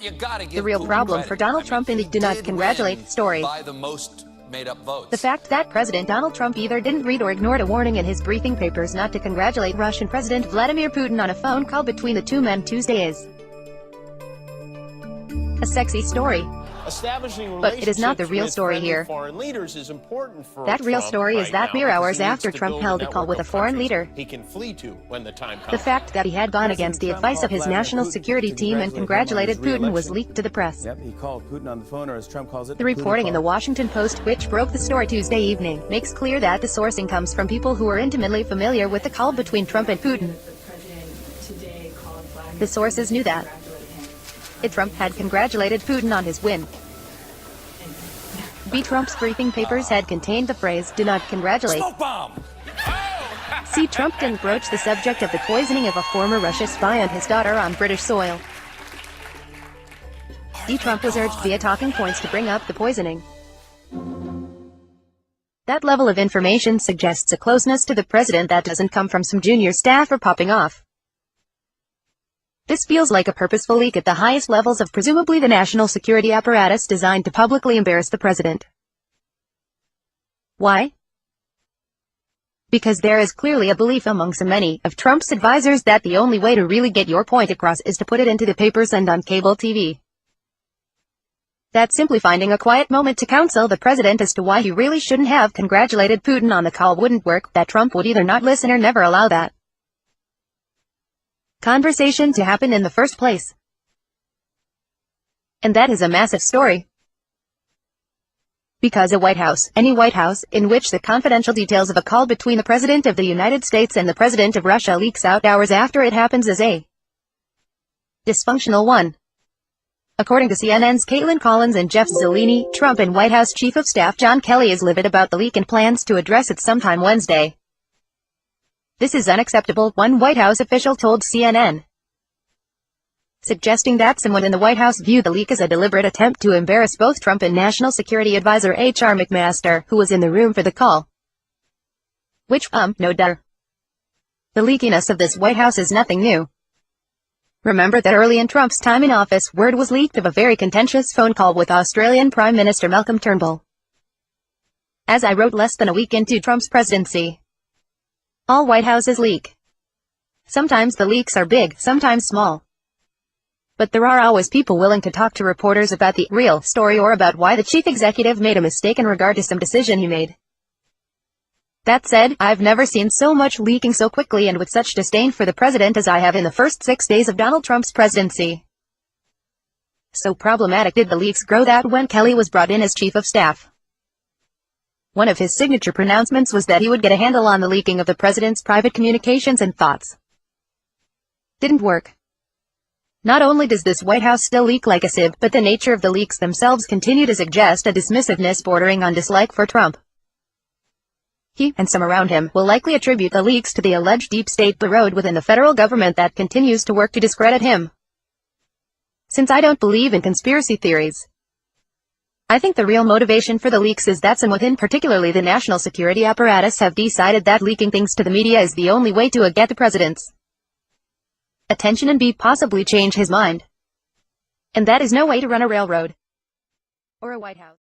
You gotta The give real Putin problem credit. for Donald Trump in the do not did congratulate win story. by the most made-up votes. The fact that President Donald Trump either didn't read or ignored a warning in his briefing papers not to congratulate Russian President Vladimir Putin on a phone call between the two men Tuesday is a sexy story. But it is not the real story here. That real story is that mere hours after Trump held a call with a foreign leader, the fact that he had gone against the advice of his national security team and congratulated Putin was leaked to the press. He called Putin on the phone, or as Trump calls it, the reporting in the Washington Post, which broke the story Tuesday evening, makes clear that the sourcing comes from people who are intimately familiar with the call between Trump and Putin. The sources knew that Trump had congratulated Putin on his win. Trump's briefing papers had contained the phrase, "Do not congratulate." Smoke bomb! Trump didn't broach the subject of the poisoning of a former Russia spy and his daughter on British soil. Trump was urged via talking points to bring up the poisoning. That level of information suggests a closeness to the president that doesn't come from some junior staffer popping off. This feels like a purposeful leak at the highest levels of presumably the national security apparatus designed to publicly embarrass the president. Why? Because there is clearly a belief among so many of Trump's advisors that the only way to really get your point across is to put it into the papers and on cable TV. That simply finding a quiet moment to counsel the president as to why he really shouldn't have congratulated Putin on the call wouldn't work, that Trump would either not listen or never allow that conversation to happen in the first place. And that is a massive story. Because a White House, any White House, in which the confidential details of a call between the President of the United States and the President of Russia leaks out hours after it happens is a dysfunctional one. According to CNN's Caitlin Collins and Jeff Zeleny, Trump and White House Chief of Staff John Kelly is livid about the leak and plans to address it sometime Wednesday. "This is unacceptable," one White House official told CNN, suggesting that someone in the White House viewed the leak as a deliberate attempt to embarrass both Trump and National Security Advisor H.R. McMaster, who was in the room for the call. Which, no duh. The leakiness of this White House is nothing new. Remember that early in Trump's time in office, word was leaked of a very contentious phone call with Australian Prime Minister Malcolm Turnbull. As I wrote less than a week into Trump's presidency, all White Houses leak. Sometimes the leaks are big, sometimes small. But there are always people willing to talk to reporters about the real story or about why the chief executive made a mistake in regard to some decision he made. That said, I've never seen so much leaking so quickly and with such disdain for the president as I have in the first 6 days of Donald Trump's presidency. So problematic did the leaks grow that when Kelly was brought in as chief of staff, one of his signature pronouncements was that he would get a handle on the leaking of the president's private communications and thoughts. Didn't work. Not only does this White House still leak like a sieve, but the nature of the leaks themselves continue to suggest a dismissiveness bordering on dislike for Trump. He, and some around him, will likely attribute the leaks to the alleged deep state burrowed within the federal government that continues to work to discredit him. Since I don't believe in conspiracy theories, I think the real motivation for the leaks is that some within, particularly the national security apparatus, have decided that leaking things to the media is the only way to get the president's attention and possibly change his mind. And that is no way to run a railroad or a White House.